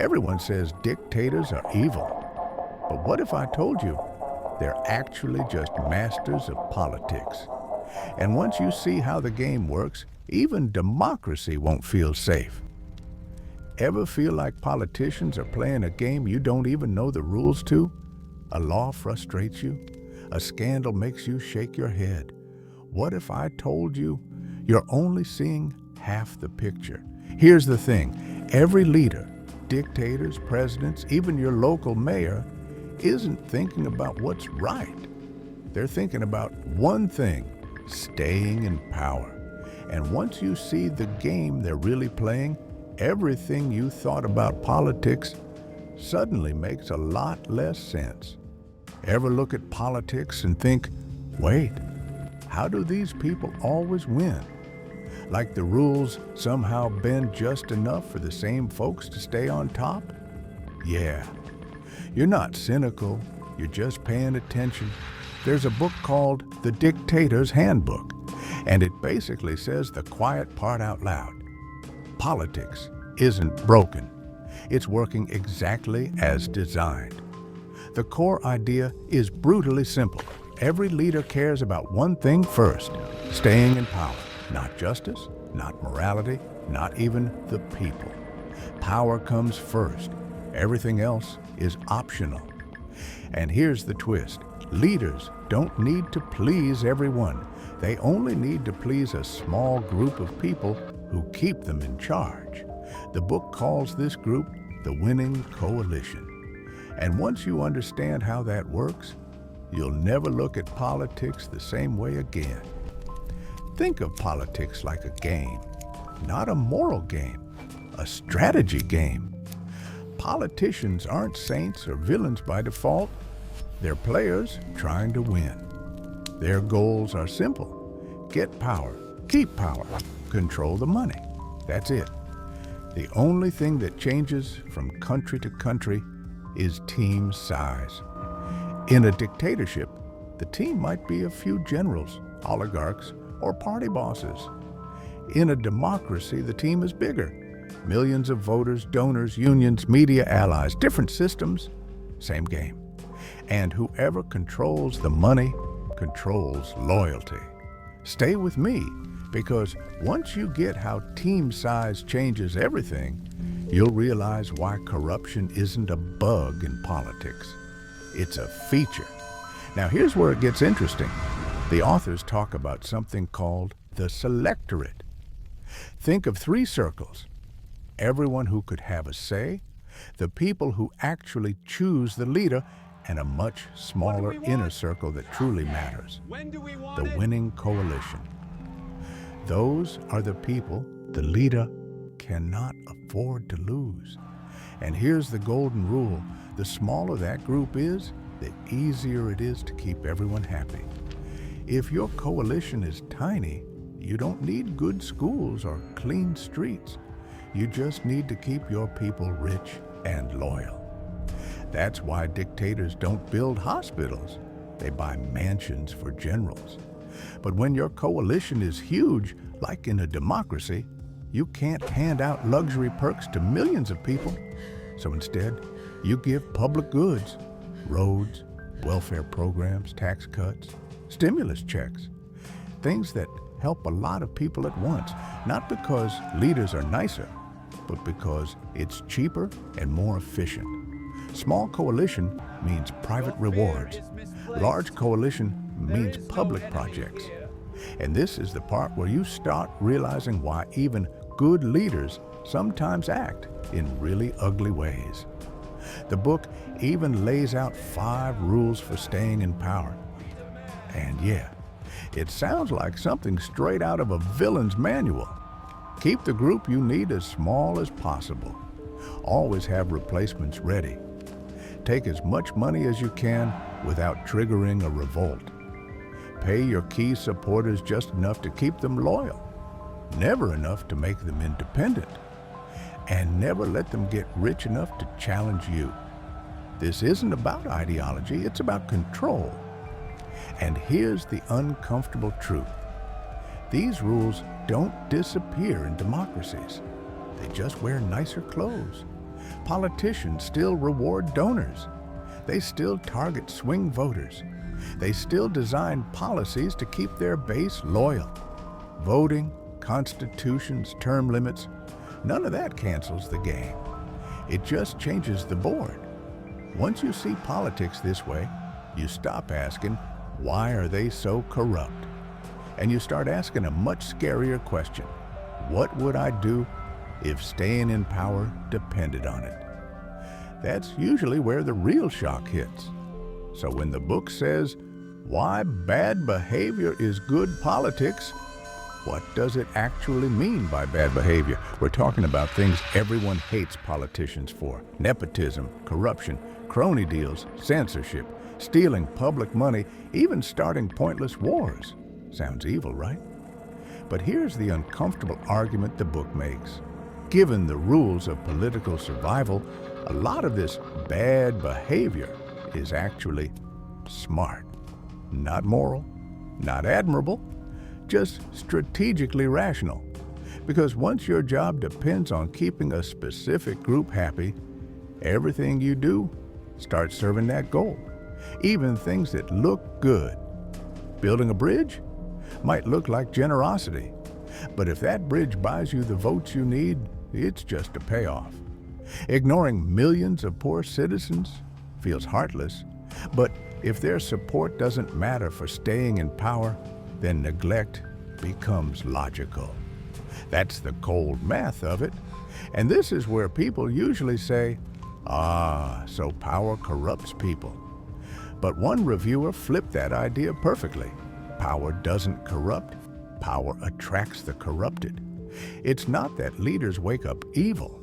Everyone says dictators are evil. But what if I told you they're actually just masters of politics? And once you see how the game works, even democracy won't feel safe. Ever feel like politicians are playing a game you don't even know the rules to? A law frustrates you? A scandal makes you shake your head? What if I told you you're only seeing half the picture? Here's the thing, every leader, dictators, presidents, even your local mayor, isn't thinking about what's right. They're thinking about one thing, staying in power. And once you see the game they're really playing, everything you thought about politics suddenly makes a lot less sense. Ever look at politics and think, wait, how do these people always win? Like the rules somehow bend just enough for the same folks to stay on top? Yeah. You're not cynical, you're just paying attention. There's a book called The Dictator's Handbook, and it basically says the quiet part out loud. Politics isn't broken. It's working exactly as designed. The core idea is brutally simple. Every leader cares about one thing first, staying in power. Not justice, not morality, not even the people. Power comes first. Everything else is optional. And here's the twist. Leaders don't need to please everyone. They only need to please a small group of people who keep them in charge. The book calls this group the winning coalition. And once you understand how that works, you'll never look at politics the same way again. Think of politics like a game, not a moral game, a strategy game. Politicians aren't saints or villains by default. They're players trying to win. Their goals are simple. Get power, keep power, control the money. That's it. The only thing that changes from country to country is team size. In a dictatorship, the team might be a few generals, oligarchs, or party bosses. In a democracy, the team is bigger. Millions of voters, donors, unions, media allies, different systems, same game. And whoever controls the money controls loyalty. Stay with me, because once you get how team size changes everything, you'll realize why corruption isn't a bug in politics. It's a feature. Now here's where it gets interesting. The authors talk about something called the selectorate. Think of three circles. Everyone who could have a say, the people who actually choose the leader, and a much smaller inner circle that truly matters, the winning coalition. Those are the people the leader cannot afford to lose. And here's the golden rule. The smaller that group is, the easier it is to keep everyone happy. If your coalition is tiny, you don't need good schools or clean streets. You just need to keep your people rich and loyal. That's why dictators don't build hospitals. They buy mansions for generals. But when your coalition is huge, like in a democracy, you can't hand out luxury perks to millions of people. So instead, you give public goods, roads, welfare programs, tax cuts, stimulus checks, things that help a lot of people at once, not because leaders are nicer, but because it's cheaper and more efficient. Small coalition means private rewards. Large coalition means public projects. And this is the part where you start realizing why even good leaders sometimes act in really ugly ways. The book even lays out 5 rules for staying in power. And yeah, it sounds like something straight out of a villain's manual. Keep the group you need as small as possible. Always have replacements ready. Take as much money as you can without triggering a revolt. Pay your key supporters just enough to keep them loyal, never enough to make them independent, and never let them get rich enough to challenge you. This isn't about ideology, it's about control. And here's the uncomfortable truth. These rules don't disappear in democracies. They just wear nicer clothes. Politicians still reward donors. They still target swing voters. They still design policies to keep their base loyal. Voting, constitutions, term limits, none of that cancels the game. It just changes the board. Once you see politics this way, you stop asking, why are they so corrupt? And you start asking a much scarier question. What would I do if staying in power depended on it? That's usually where the real shock hits. So when the book says, why bad behavior is good politics, what does it actually mean by bad behavior? We're talking about things everyone hates politicians for. Nepotism, corruption, crony deals, censorship, stealing public money, even starting pointless wars. Sounds evil, right? But here's the uncomfortable argument the book makes. Given the rules of political survival, a lot of this bad behavior is actually smart. Not moral, not admirable, just strategically rational. Because once your job depends on keeping a specific group happy, everything you do starts serving that goal. Even things that look good. Building a bridge might look like generosity, but if that bridge buys you the votes you need, it's just a payoff. Ignoring millions of poor citizens feels heartless, but if their support doesn't matter for staying in power, then neglect becomes logical. That's the cold math of it. And this is where people usually say, so power corrupts people. But one reviewer flipped that idea perfectly. Power doesn't corrupt, power attracts the corrupted. It's not that leaders wake up evil.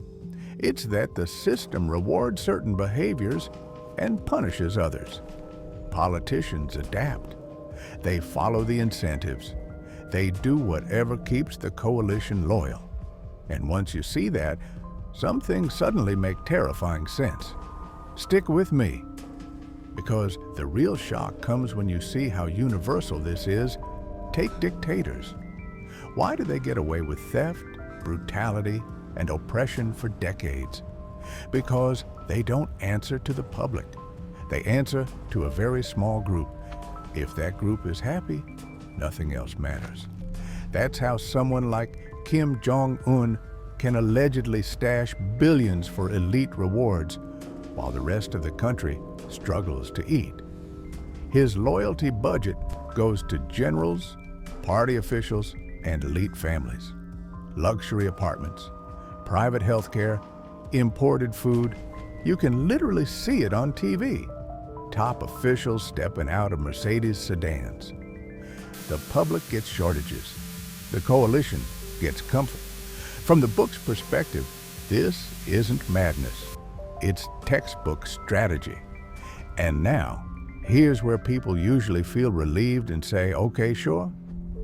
It's that the system rewards certain behaviors and punishes others. Politicians adapt. They follow the incentives. They do whatever keeps the coalition loyal. And once you see that, some things suddenly make terrifying sense. Stick with me, because the real shock comes when you see how universal this is. Take dictators. Why do they get away with theft, brutality, and oppression for decades? Because they don't answer to the public. They answer to a very small group. If that group is happy, nothing else matters. That's how someone like Kim Jong-un can allegedly stash billions for elite rewards, while the rest of the country struggles to eat. His loyalty budget goes to generals, party officials, and elite families. Luxury apartments, private health care, imported food. You can literally see it on TV. Top officials stepping out of Mercedes sedans. The public gets shortages. The coalition gets comfort. From the book's perspective, this isn't madness. It's textbook strategy. And now, here's where people usually feel relieved and say, okay, sure,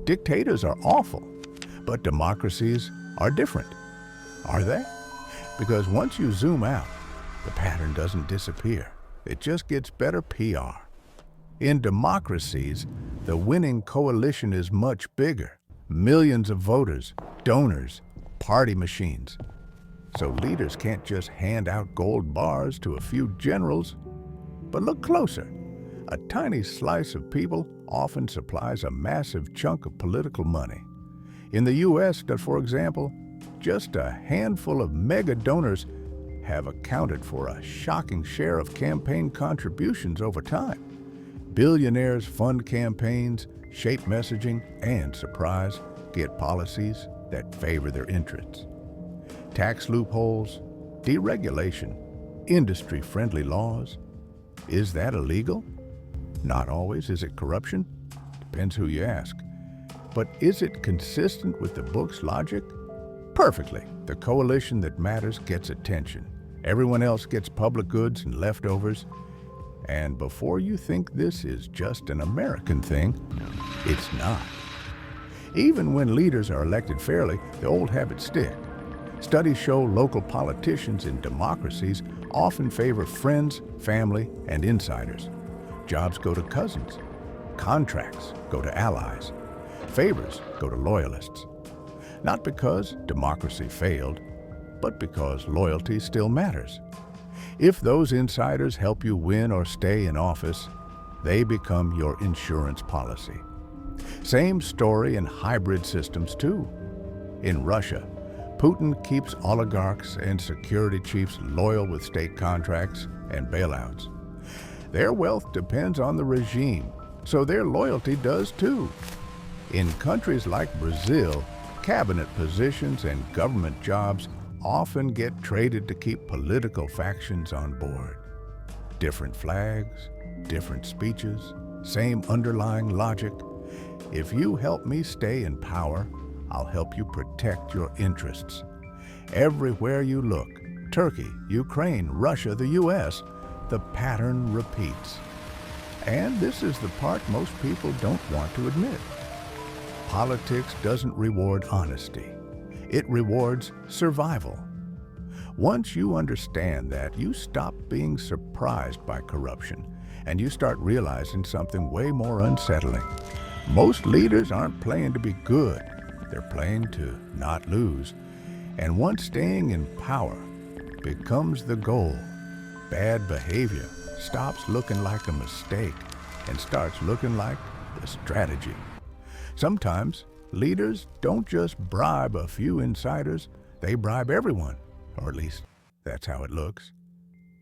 dictators are awful, but democracies are different. Are they? Because once you zoom out, the pattern doesn't disappear. It just gets better PR. In democracies, the winning coalition is much bigger. Millions of voters, donors, party machines. So leaders can't just hand out gold bars to a few generals. But look closer. A tiny slice of people often supplies a massive chunk of political money. In the US, for example, just a handful of mega donors have accounted for a shocking share of campaign contributions over time. Billionaires fund campaigns, shape messaging, and, surprise, get policies that favor their interests. Tax loopholes, deregulation, industry-friendly laws. Is that illegal? Not always. Is it corruption? Depends who you ask. But is it consistent with the book's logic? Perfectly. The coalition that matters gets attention. Everyone else gets public goods and leftovers. And before you think this is just an American thing, it's not. Even when leaders are elected fairly, the old habits stick. Studies show local politicians in democracies often favor friends, family, and insiders. Jobs go to cousins. Contracts go to allies. Favors go to loyalists. Not because democracy failed, but because loyalty still matters. If those insiders help you win or stay in office, they become your insurance policy. Same story in hybrid systems too. In Russia, Putin keeps oligarchs and security chiefs loyal with state contracts and bailouts. Their wealth depends on the regime, so their loyalty does too. In countries like Brazil, cabinet positions and government jobs often get traded to keep political factions on board. Different flags, different speeches, same underlying logic. If you help me stay in power, I'll help you protect your interests. Everywhere you look, Turkey, Ukraine, Russia, the US, the pattern repeats. And this is the part most people don't want to admit. Politics doesn't reward honesty. It rewards survival. Once you understand that, you stop being surprised by corruption, and you start realizing something way more unsettling. Most leaders aren't playing to be good. They're playing to not lose. And once staying in power becomes the goal, bad behavior stops looking like a mistake and starts looking like the strategy. Sometimes leaders don't just bribe a few insiders, they bribe everyone, or at least that's how it looks.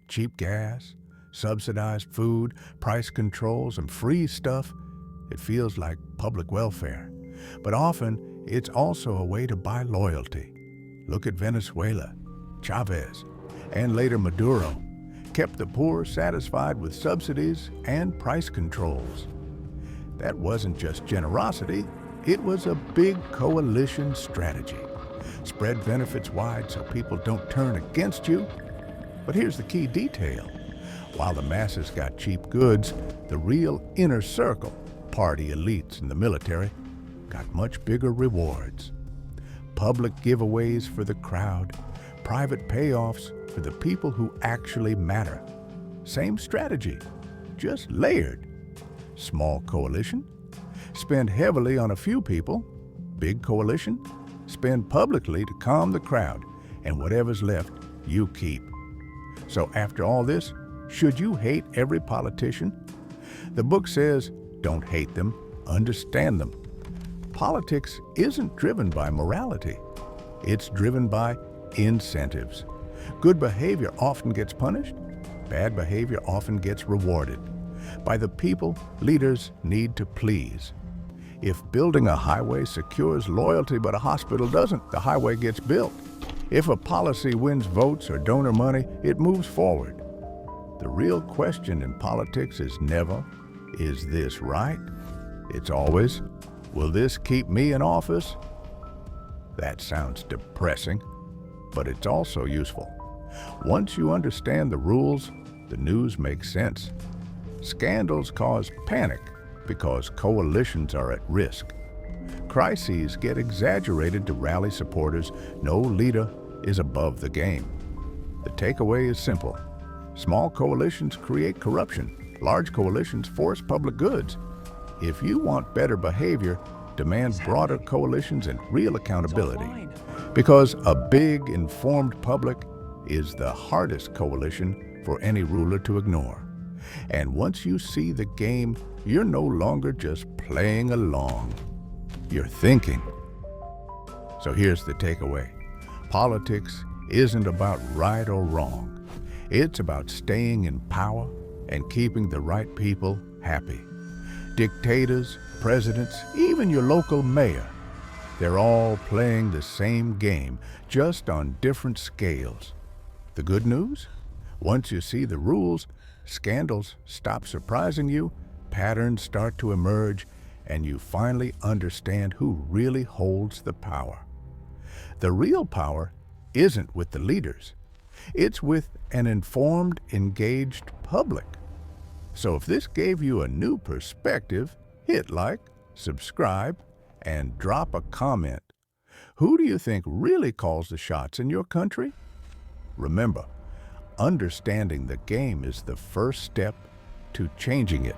Cheap gas, subsidized food, price controls, and free stuff. It feels like public welfare, but often it's also a way to buy loyalty. Look at Venezuela. Chavez, and later Maduro, kept the poor satisfied with subsidies and price controls. That wasn't just generosity, it was a big coalition strategy. Spread benefits wide so people don't turn against you. But here's the key detail. While the masses got cheap goods, the real inner circle, party elites and the military, got much bigger rewards. Public giveaways for the crowd, private payoffs for the people who actually matter. Same strategy, just layered. Small coalition, spend heavily on a few people. Big coalition, spend publicly to calm the crowd, and whatever's left, you keep. So after all this, should you hate every politician? The book says, don't hate them, understand them. Politics isn't driven by morality. It's driven by incentives. Good behavior often gets punished. Bad behavior often gets rewarded. By the people leaders need to please. If building a highway secures loyalty but a hospital doesn't, the highway gets built. If a policy wins votes or donor money, it moves forward. The real question in politics is never, is this right? It's always, will this keep me in office? That sounds depressing, but it's also useful. Once you understand the rules, the news makes sense. Scandals cause panic because coalitions are at risk. Crises get exaggerated to rally supporters. No leader is above the game. The takeaway is simple. Small coalitions create corruption. Large coalitions force public goods. If you want better behavior, demand broader coalitions and real accountability. Because a big, informed public is the hardest coalition for any ruler to ignore. And once you see the game, you're no longer just playing along. You're thinking. So here's the takeaway. Politics isn't about right or wrong. It's about staying in power and keeping the right people happy. Dictators, presidents, even your local mayor, they're all playing the same game, just on different scales. The good news? Once you see the rules, scandals stop surprising you, patterns start to emerge, and you finally understand who really holds the power. The real power isn't with the leaders. It's with an informed, engaged public. So if this gave you a new perspective, hit like, subscribe, and drop a comment. Who do you think really calls the shots in your country? Remember, understanding the game is the first step to changing it.